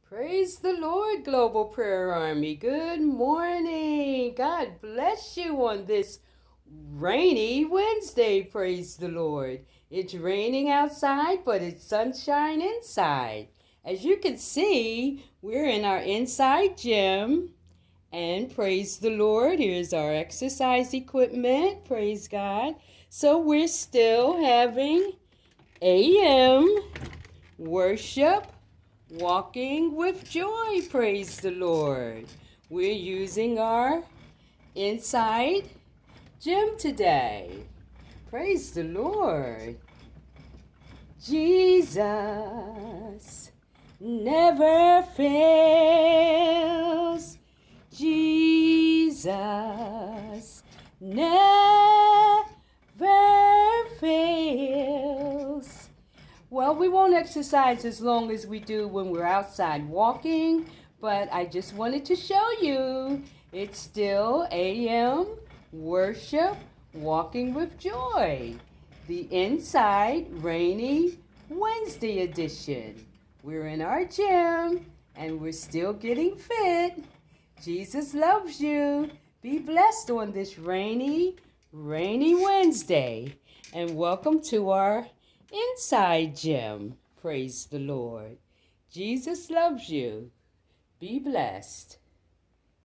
Praise the Lord, Global Prayer Army. Good morning. God bless you on this rainy Wednesday. Praise the Lord. It's raining outside, but it's sunshine inside. As you can see, we're in our inside gym. And praise the Lord, here's our exercise equipment. Praise God. So we're still having AM worship. Walking with joy, praise the Lord. We're using our inside gym today. Praise the Lord. Jesus never fails. Jesus never fails. Well, we won't exercise as long as we do when we're outside walking, but I just wanted to show you it's still AM worship, walking with joy. The inside rainy Wednesday edition. We're in our gym and we're still getting fit. Jesus loves you. Be blessed on this rainy Wednesday. And welcome to our inside gym. Praise the Lord. Jesus loves you. Be blessed.